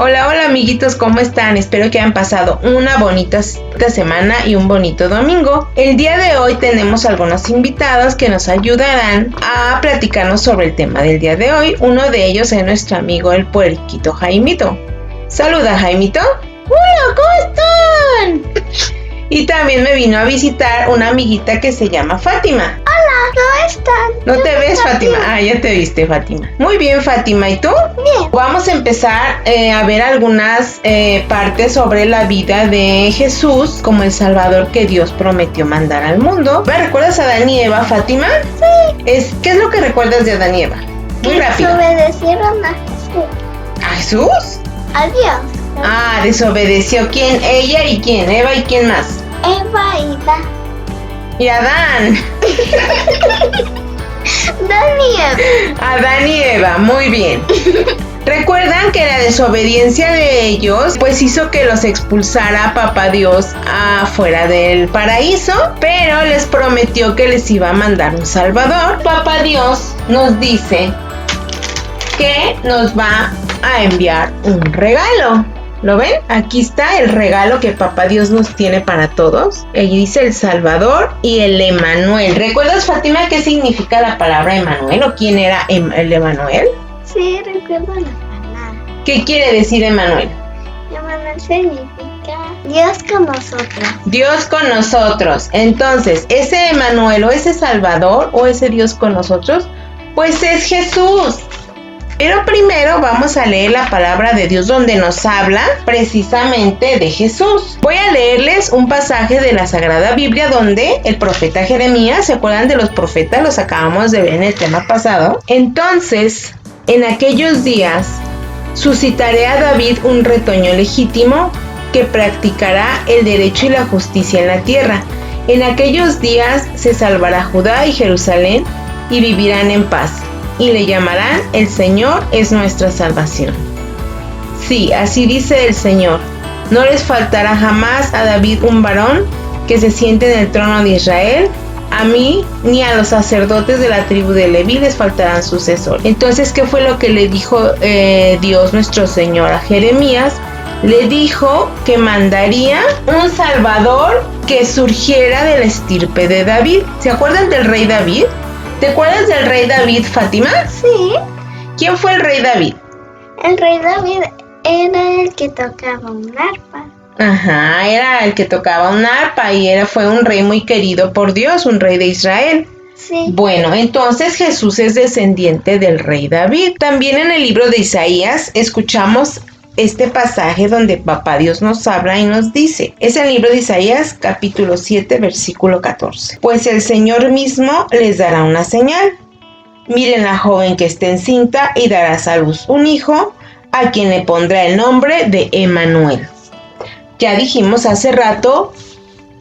Hola, hola amiguitos, ¿cómo están? Espero que hayan pasado una bonita semana y un bonito domingo. El día de hoy tenemos algunos invitados que nos ayudarán a platicarnos sobre el tema del día de hoy. Uno de ellos es nuestro amigo el puerquito Jaimito. Saluda, Jaimito. Hola, ¿cómo están? Y también me vino a visitar una amiguita que se llama Fátima. Hola, ¿cómo están? ¿No te ves, Fátima? Ah, ya te viste, Fátima. Muy bien, Fátima. ¿Y tú? Bien. Vamos a empezar a ver algunas partes sobre la vida de Jesús como el Salvador que Dios prometió mandar al mundo. ¿Recuerdas a Adán y Eva, Fátima? Sí. ¿Qué es lo que recuerdas de Adán y Eva? Muy rápido. Desobedecieron a Jesús. ¿A Jesús? A Dios. Ah, desobedeció. ¿Quién? Ella y quién. Eva y quién más. Eva y Adán. Y Adán. Adán y Eva, muy bien. Recuerdan que la desobediencia de ellos pues hizo que los expulsara Papá Dios afuera del paraíso, pero les prometió que les iba a mandar un Salvador. Papá Dios nos dice que nos va a enviar un regalo. ¿Lo ven? Aquí está el regalo que Papá Dios nos tiene para todos. Allí dice el Salvador y el Emanuel. ¿Recuerdas, Fátima, qué significa la palabra Emanuel o quién era el Emanuel? Sí, recuerdo la palabra. ¿Qué quiere decir Emanuel? Emanuel significa Dios con nosotros. Dios con nosotros. Entonces, ese Emanuel o ese Salvador o ese Dios con nosotros, pues es Jesús. Pero primero vamos a leer la palabra de Dios donde nos habla precisamente de Jesús. Voy a leerles un pasaje de la Sagrada Biblia donde el profeta Jeremías, ¿se acuerdan de los profetas? Los acabamos de ver en el tema pasado. Entonces, en aquellos días, suscitaré a David un retoño legítimo que practicará el derecho y la justicia en la tierra. En aquellos días se salvará Judá y Jerusalén y vivirán en paz. Y le llamarán el Señor es nuestra salvación. Sí, así dice el Señor. No les faltará jamás a David un varón que se siente en el trono de Israel. A mí ni a los sacerdotes de la tribu de Leví les faltarán sucesores. Entonces, ¿qué fue lo que le dijo Dios nuestro Señor a Jeremías? Le dijo que mandaría un Salvador que surgiera de la estirpe de David. ¿Se acuerdan del rey David? ¿Te acuerdas del rey David, Fátima? Sí. ¿Quién fue el rey David? El rey David era el que tocaba un arpa. Ajá, era el que tocaba un arpa y fue un rey muy querido por Dios, un rey de Israel. Sí. Bueno, entonces Jesús es descendiente del rey David. También en el libro de Isaías escuchamos este pasaje donde Papá Dios nos habla y nos dice, es el libro de Isaías capítulo 7 versículo 14. Pues el Señor mismo les dará una señal. Miren la joven que está encinta y dará a luz un hijo a quien le pondrá el nombre de Emanuel. Ya dijimos hace rato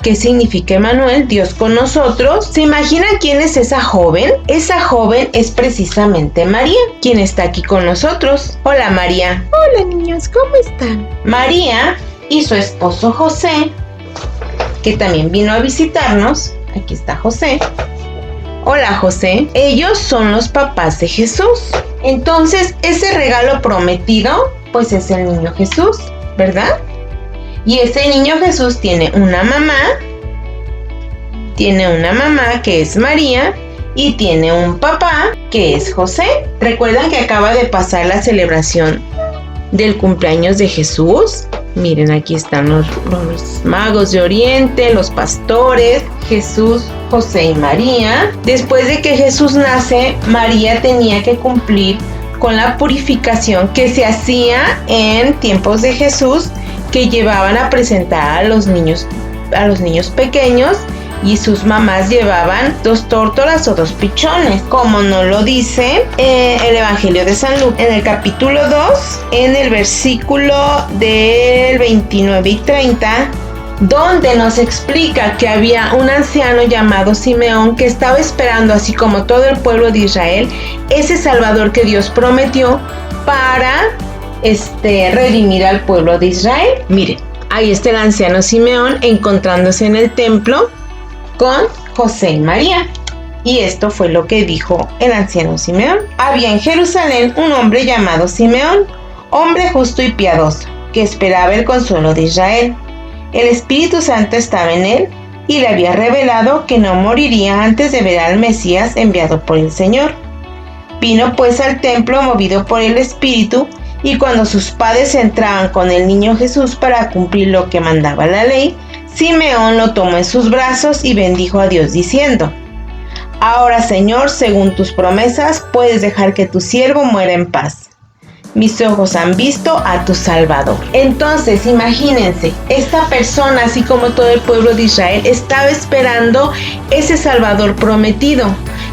qué significa Emanuel, Dios con nosotros. ¿Se imaginan quién es esa joven? Esa joven es precisamente María, quien está aquí con nosotros. Hola, María. Hola, niños, ¿cómo están? María y su esposo José, que también vino a visitarnos. Aquí está José. Hola, José. Ellos son los papás de Jesús. Entonces, ese regalo prometido, pues es el niño Jesús, ¿verdad? Y ese niño Jesús tiene una mamá que es María y tiene un papá que es José. ¿Recuerdan que acaba de pasar la celebración del cumpleaños de Jesús? Miren, aquí están los magos de Oriente, los pastores, Jesús, José y María. Después de que Jesús nace, María tenía que cumplir con la purificación que se hacía en tiempos de Jesús, que llevaban a presentar a los niños pequeños, y sus mamás llevaban 2 tórtolas o 2 pichones, como nos lo dice el Evangelio de San Lucas en el capítulo 2, en el versículo del 29 y 30, donde nos explica que había un anciano llamado Simeón que estaba esperando, así como todo el pueblo de Israel, ese Salvador que Dios prometió para redimir al pueblo de Israel. Miren, ahí está el anciano Simeón encontrándose en el templo con José y María. Y esto fue lo que dijo el anciano Simeón. Había en Jerusalén un hombre llamado Simeón, hombre justo y piadoso, que esperaba el consuelo de Israel. El Espíritu Santo estaba en él y le había revelado que no moriría antes de ver al Mesías enviado por el Señor. Vino pues al templo movido por el Espíritu, y cuando sus padres entraban con el niño Jesús para cumplir lo que mandaba la ley, Simeón lo tomó en sus brazos y bendijo a Dios diciendo: Ahora, Señor, según tus promesas, puedes dejar que tu siervo muera en paz. Mis ojos han visto a tu Salvador. Entonces, imagínense, esta persona, así como todo el pueblo de Israel, estaba esperando ese Salvador prometido,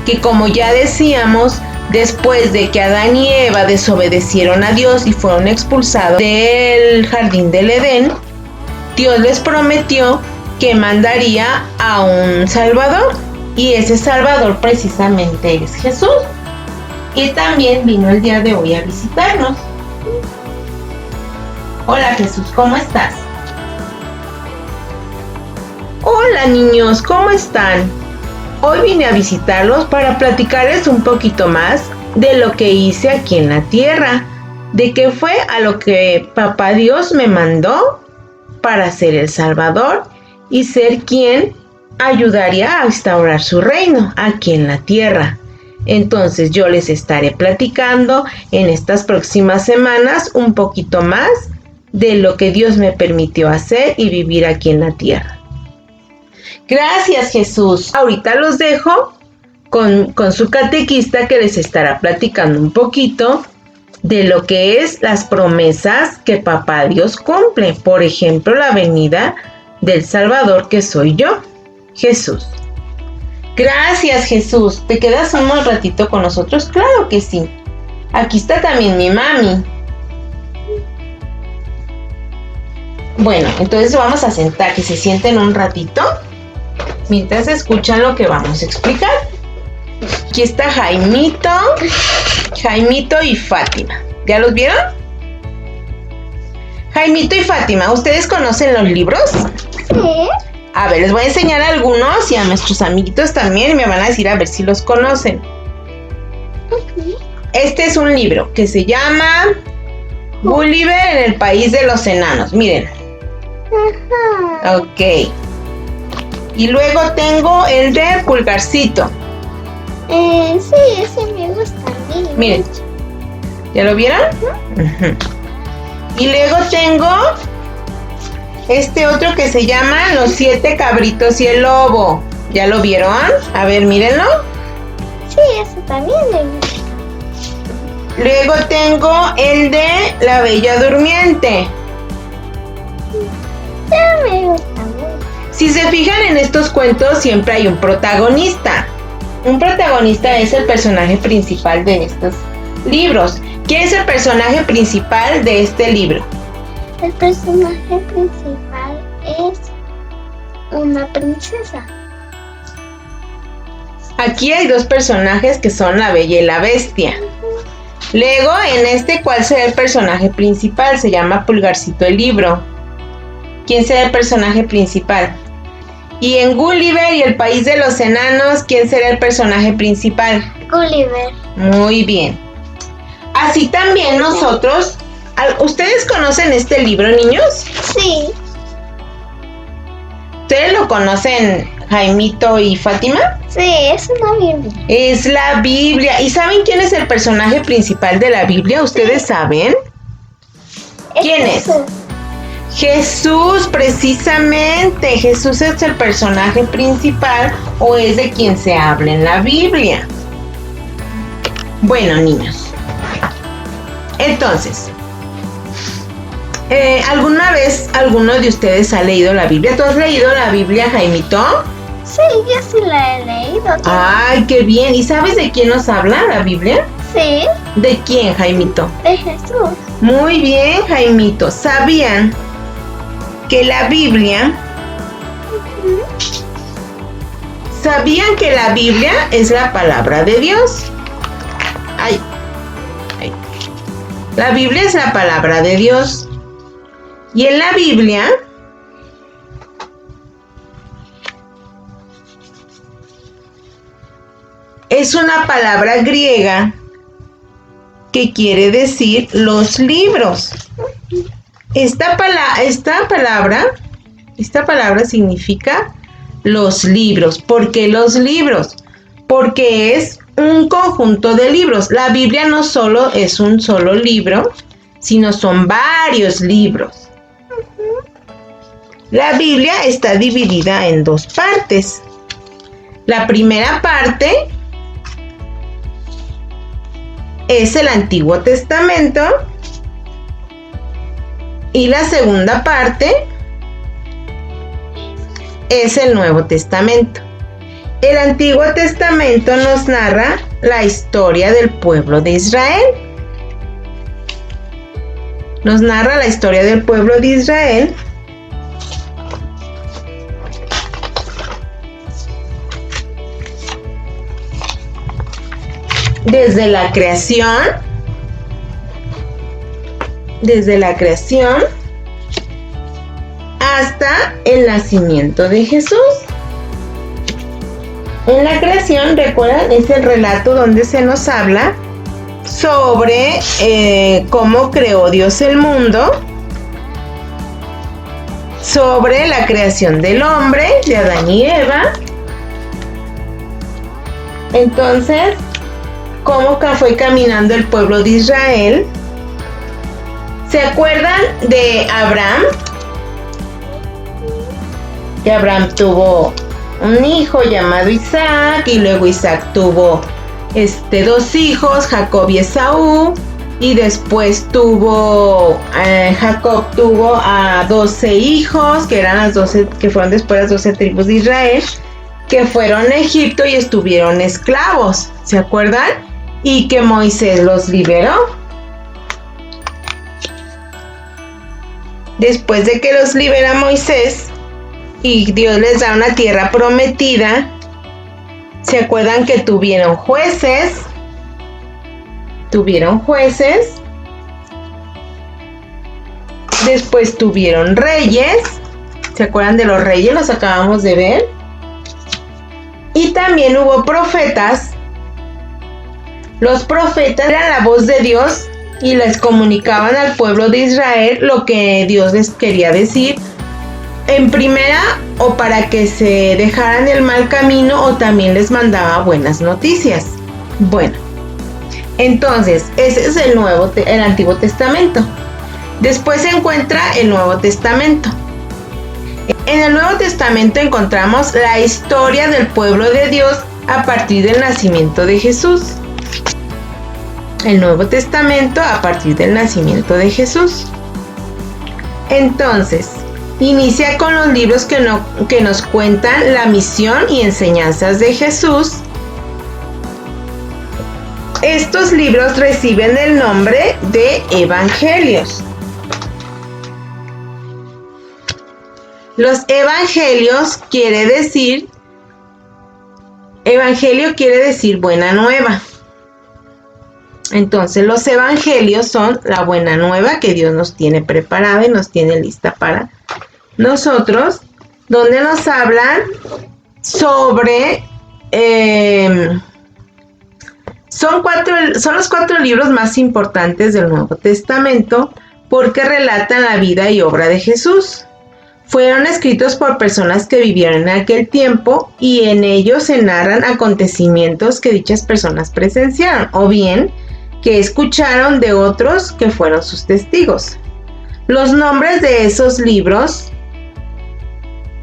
que como ya decíamos, después de que Adán y Eva desobedecieron a Dios y fueron expulsados del jardín del Edén, Dios les prometió que mandaría a un Salvador, y ese Salvador precisamente es Jesús. Y también vino el día de hoy a visitarnos. Hola Jesús, ¿cómo estás? Hola niños, ¿cómo están? Hoy vine a visitarlos para platicarles un poquito más de lo que hice aquí en la tierra, de qué fue a lo que Papá Dios me mandó para ser el Salvador y ser quien ayudaría a restaurar su reino aquí en la tierra. Entonces yo les estaré platicando en estas próximas semanas un poquito más de lo que Dios me permitió hacer y vivir aquí en la tierra. Gracias, Jesús. Ahorita los dejo con su catequista, que les estará platicando un poquito de lo que es las promesas que Papá Dios cumple. Por ejemplo, la venida del Salvador, que soy yo, Jesús. Gracias, Jesús. ¿Te quedas un ratito con nosotros? Claro que sí. Aquí está también mi mami. Bueno, entonces vamos a sentar, que se sienten un ratito mientras escuchan lo que vamos a explicar. Aquí está Jaimito y Fátima. ¿Ya los vieron? Jaimito y Fátima, ¿ustedes conocen los libros? Sí. A ver, les voy a enseñar algunos y a nuestros amiguitos también, y me van a decir a ver si los conocen. Este es un libro que se llama Gulliver en el país de los enanos. Miren. Ajá. Ok. Y luego tengo el de Pulgarcito. Sí, ese me gusta a mí. Miren. ¿Ya lo vieron? Uh-huh. Y luego tengo este otro que se llama Los 7 cabritos y el lobo. ¿Ya lo vieron? A ver, mírenlo. Sí, ese también me gusta. Luego tengo el de La Bella Durmiente. Ya me gusta mucho. Si se fijan en estos cuentos, siempre hay un protagonista. Un protagonista es el personaje principal de estos libros. ¿Quién es el personaje principal de este libro? El personaje principal es una princesa. Aquí hay dos personajes que son la Bella y la Bestia. Luego, en este, ¿cuál será el personaje principal? Se llama Pulgarcito el libro. ¿Quién será el personaje principal? Y en Gulliver y el país de los enanos, ¿quién será el personaje principal? Gulliver. Muy bien. Así también nosotros... ¿Ustedes conocen este libro, niños? Sí. ¿Ustedes lo conocen, Jaimito y Fátima? Sí, es una Biblia. Es la Biblia. ¿Y saben quién es el personaje principal de la Biblia? ¿Ustedes saben? ¿Quién es? Jesús. Jesús, precisamente. Jesús es el personaje principal, o es de quien se habla en la Biblia. Bueno, niños. Entonces, ¿alguna vez alguno de ustedes ha leído la Biblia? ¿Tú has leído la Biblia, Jaimito? Sí, yo sí la he leído. Ay, qué bien. ¿Y sabes de quién nos habla la Biblia? Sí, ¿De quién, Jaimito? de Jesús. Muy bien, Jaimito. ¿Sabían que la Biblia... ¿Sabían que la Biblia es la palabra de Dios? Ay. La Biblia es la palabra de Dios. Y en la Biblia es una palabra griega que quiere decir los libros. Esta palabra significa los libros. ¿Por qué los libros? Porque es un conjunto de libros. La Biblia no solo es un solo libro, sino son varios libros. La Biblia está dividida en dos partes. La primera parte es el Antiguo Testamento y la segunda parte es el Nuevo Testamento. El Antiguo Testamento nos narra la historia del pueblo de Israel. Nos narra la historia del pueblo de Israel desde la creación hasta el nacimiento de Jesús. En la creación, recuerdan, es el relato donde se nos habla sobre cómo creó Dios el mundo, sobre la creación del hombre, de Adán y Eva. Entonces, cómo fue caminando el pueblo de Israel. ¿Se acuerdan de Abraham? Que Abraham tuvo un hijo llamado Isaac, y luego Isaac tuvo dos hijos, Jacob y Esaú, y después Jacob tuvo a 12 hijos, que eran las 12, que fueron después las 12 tribus de Israel, que fueron a Egipto y estuvieron esclavos, ¿se acuerdan? Y que Moisés los liberó. Después de que los libera Moisés y Dios les da una tierra prometida, ¿se acuerdan que tuvieron jueces? Después tuvieron reyes. ¿Se acuerdan de los reyes? Los acabamos de ver. Y también hubo profetas. Los profetas eran la voz de Dios y les comunicaban al pueblo de Israel lo que Dios les quería decir, en primera, o para que se dejaran el mal camino, o también les mandaba buenas noticias. Bueno, entonces ese es el Antiguo Testamento. Después se encuentra el Nuevo Testamento. En el Nuevo Testamento encontramos la historia del pueblo de Dios a partir del nacimiento de Jesús. El Nuevo Testamento a partir del nacimiento de Jesús. Entonces, inicia con los libros que nos cuentan la misión y enseñanzas de Jesús. Estos libros reciben el nombre de evangelios. Los evangelios evangelio quiere decir buena nueva. Entonces los evangelios son la buena nueva que Dios nos tiene preparada y nos tiene lista para nosotros, donde nos hablan sobre son los 4 libros más importantes del Nuevo Testamento porque relatan la vida y obra de Jesús. Fueron escritos por personas que vivieron en aquel tiempo y en ellos se narran acontecimientos que dichas personas presenciaron o bien que escucharon de otros que fueron sus testigos. Los nombres de esos libros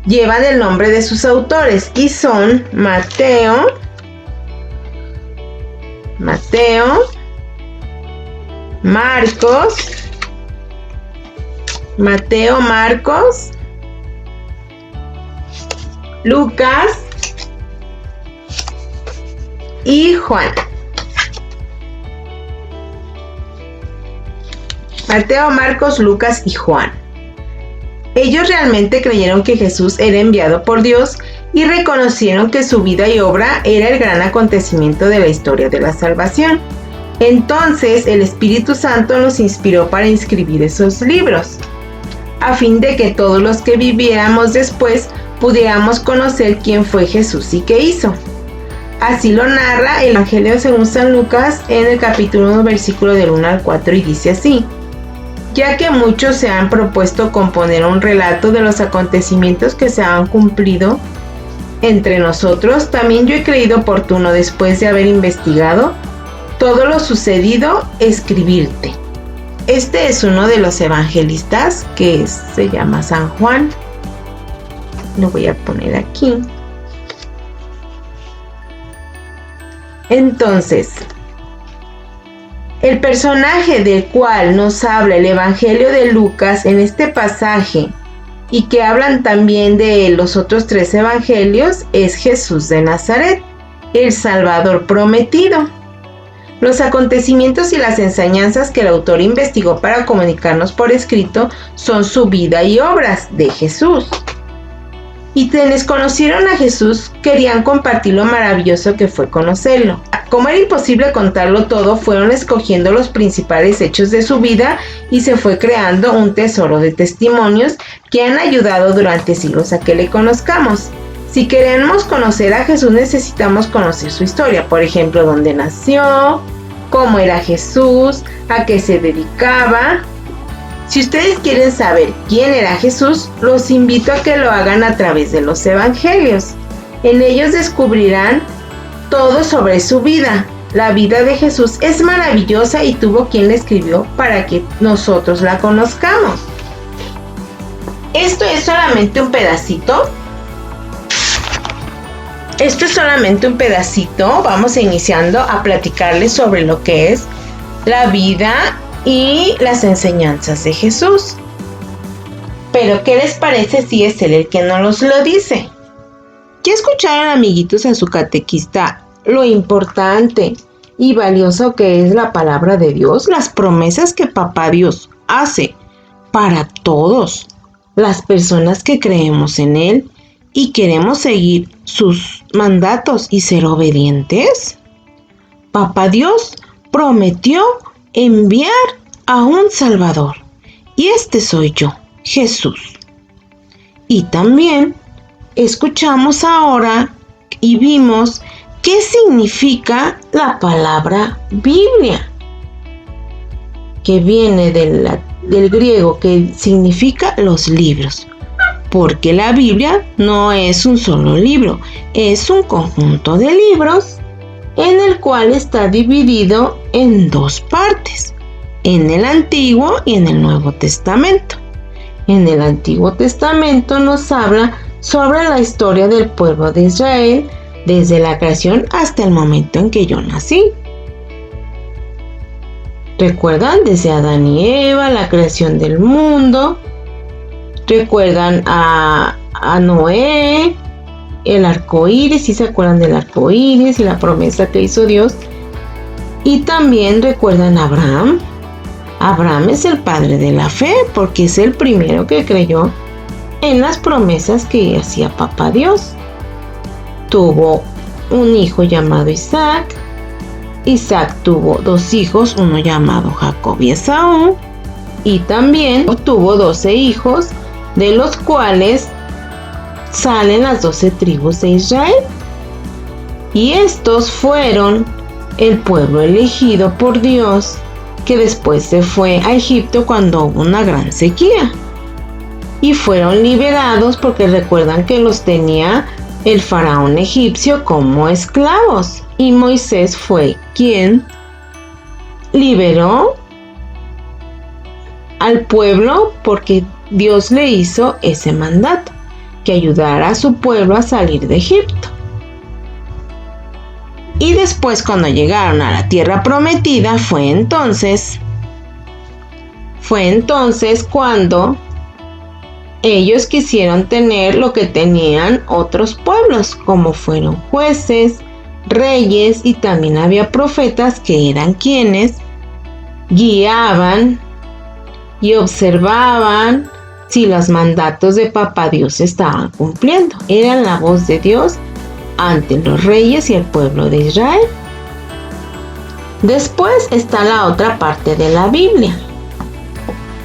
llevan el nombre de sus autores y son Mateo, Marcos, Lucas y Juan. Mateo, Marcos, Lucas y Juan. Ellos realmente creyeron que Jesús era enviado por Dios y reconocieron que su vida y obra era el gran acontecimiento de la historia de la salvación. Entonces el Espíritu Santo los inspiró para escribir esos libros, a fin de que todos los que viviéramos después pudiéramos conocer quién fue Jesús y qué hizo. Así lo narra el Evangelio según San Lucas en el capítulo 1, versículo del 1 al 4, y dice así: ya que muchos se han propuesto componer un relato de los acontecimientos que se han cumplido entre nosotros, también yo he creído oportuno, después de haber investigado todo lo sucedido, escribirte. Este es uno de los evangelistas que se llama San Juan. Lo voy a poner aquí. Entonces, el personaje del cual nos habla el Evangelio de Lucas en este pasaje, y que hablan también de los otros 3 evangelios, es Jesús de Nazaret, el Salvador prometido. Los acontecimientos y las enseñanzas que el autor investigó para comunicarnos por escrito son su vida y obras de Jesús. Y quienes conocieron a Jesús querían compartir lo maravilloso que fue conocerlo. Como era imposible contarlo todo, fueron escogiendo los principales hechos de su vida y se fue creando un tesoro de testimonios que han ayudado durante siglos a que le conozcamos. Si queremos conocer a Jesús, necesitamos conocer su historia. Por ejemplo, dónde nació, cómo era Jesús, a qué se dedicaba. Si ustedes quieren saber quién era Jesús, los invito a que lo hagan a través de los evangelios. En ellos descubrirán todo sobre su vida. La vida de Jesús es maravillosa y tuvo quien la escribió para que nosotros la conozcamos. Esto es solamente un pedacito. Vamos iniciando a platicarles sobre lo que es la vida y las enseñanzas de Jesús. Pero ¿qué les parece si es él el que nos lo dice? ¿Ya escucharon, amiguitos, a su catequista lo importante y valioso que es la palabra de Dios? Las promesas que Papá Dios hace para todos las personas que creemos en Él y queremos seguir sus mandatos y ser obedientes. Papá Dios prometió enviar a un Salvador, y este soy yo, Jesús. Y también escuchamos ahora y vimos qué significa la palabra Biblia, que viene del griego, que significa los libros, porque la Biblia no es un solo libro, es un conjunto de libros en el cual está dividido en 2 partes, en el Antiguo y en el Nuevo Testamento. En el Antiguo Testamento nos habla sobre la historia del pueblo de Israel desde la creación hasta el momento en que yo nací. ¿Recuerdan? Desde Adán y Eva, la creación del mundo. ¿Recuerdan a Noé? El arco iris, ¿sí se acuerdan del arco iris y la promesa que hizo Dios? Y también recuerdan a Abraham. Abraham es el padre de la fe porque es el primero que creyó en las promesas que hacía Papá Dios. Tuvo un hijo llamado Isaac. Isaac tuvo 2 hijos, uno llamado Jacob y Esaú. Y también tuvo 12 hijos, de los cuales salen las 12 tribus de Israel. Y estos fueron el pueblo elegido por Dios, que después se fue a Egipto cuando hubo una gran sequía. Y fueron liberados porque recuerdan que los tenía el faraón egipcio como esclavos. Y Moisés fue quien liberó al pueblo porque Dios le hizo ese mandato, que ayudara a su pueblo a salir de Egipto. Y después, cuando llegaron a la tierra prometida, fue entonces cuando ellos quisieron tener lo que tenían otros pueblos, como fueron jueces, reyes, y también había profetas que eran quienes guiaban y observaban si los mandatos de Papá Dios se estaban cumpliendo. Eran la voz de Dios ante los reyes y el pueblo de Israel. Después está la otra parte de la Biblia,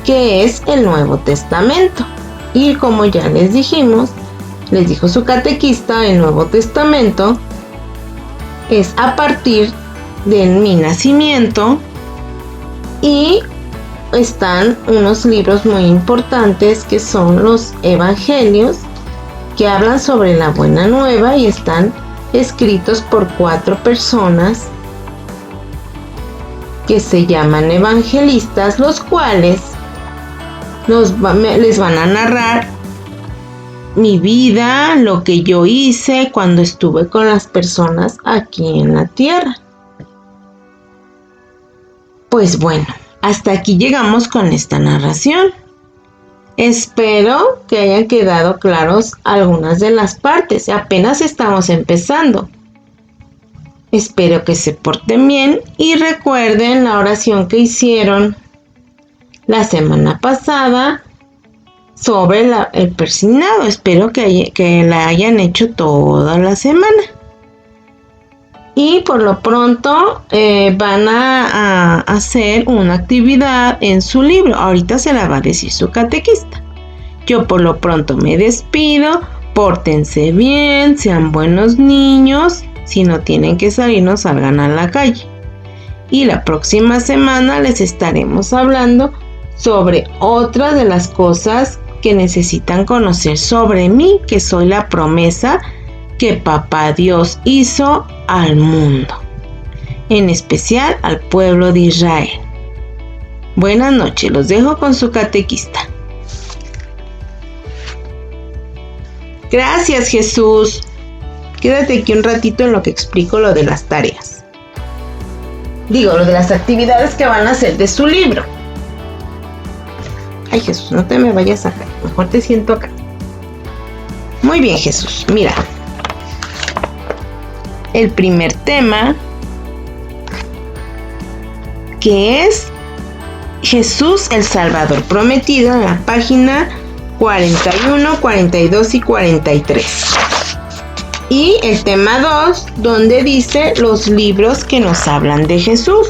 que es el Nuevo Testamento. Y como ya les dijo su catequista, el Nuevo Testamento es a partir de mi nacimiento y están unos libros muy importantes que son los evangelios, que hablan sobre la buena nueva y están escritos por 4 personas que se llaman evangelistas, los cuales les van a narrar mi vida, lo que yo hice cuando estuve con las personas aquí en la tierra. Pues bueno, hasta aquí llegamos con esta narración. Espero que hayan quedado claros algunas de las partes. Apenas estamos empezando. Espero que se porten bien y recuerden la oración que hicieron la semana pasada sobre el persignado. Espero que la hayan hecho toda la semana. Y por lo pronto van a hacer una actividad en su libro. Ahorita se la va a decir su catequista. Yo por lo pronto me despido. Pórtense bien, sean buenos niños. Si no tienen que salir, no salgan a la calle. Y la próxima semana les estaremos hablando sobre otras de las cosas que necesitan conocer sobre mí, que soy la promesa que Papá Dios hizo al mundo, en especial al pueblo de Israel. Buenas noches, los dejo con su catequista. Gracias, Jesús. Quédate aquí un ratito en lo que explico lo de las tareas. Digo, lo de las actividades que van a hacer de su libro. Ay, Jesús, no te me vayas a caer. Mejor te siento acá. Muy bien, Jesús. Mira. El primer tema, que es Jesús el Salvador prometido, en la página 41, 42 y 43. Y el tema 2, donde dice los libros que nos hablan de Jesús.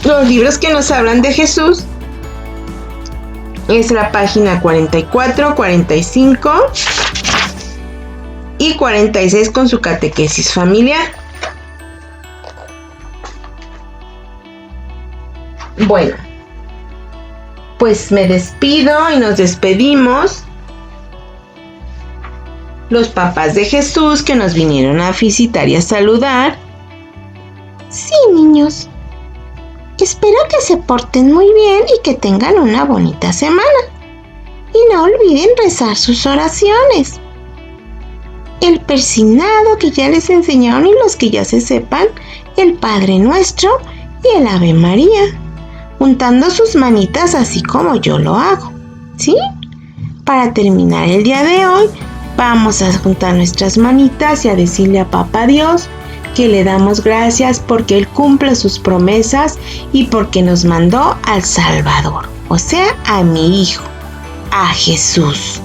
Los libros que nos hablan de Jesús es la página 44, 45 y 46 con su catequesis familiar. Bueno, pues me despido y nos despedimos. Los papás de Jesús que nos vinieron a visitar y a saludar. Sí, niños. Espero que se porten muy bien y que tengan una bonita semana. Y no olviden rezar sus oraciones. El persignado que ya les enseñaron y los que ya se sepan, el Padre Nuestro y el Ave María, juntando sus manitas así como yo lo hago, ¿sí? Para terminar el día de hoy, vamos a juntar nuestras manitas y a decirle a Papá Dios que le damos gracias porque Él cumple sus promesas y porque nos mandó al Salvador, o sea, a mi Hijo, a Jesús.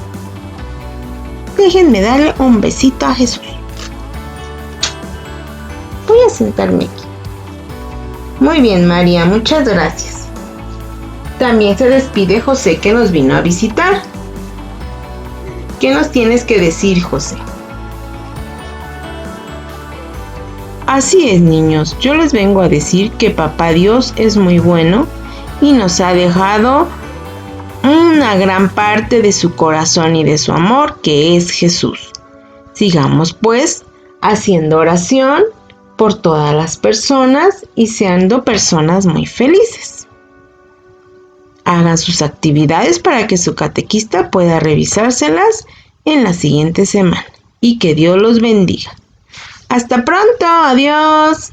Déjenme darle un besito a Jesús. Voy a sentarme aquí. Muy bien, María, muchas gracias. También se despide José, que nos vino a visitar. ¿Qué nos tienes que decir, José? Así es, niños, yo les vengo a decir que Papá Dios es muy bueno y nos ha dejado una gran parte de su corazón y de su amor, que es Jesús. Sigamos pues haciendo oración por todas las personas y siendo personas muy felices. Hagan sus actividades para que su catequista pueda revisárselas en la siguiente semana y que Dios los bendiga. Hasta pronto, adiós.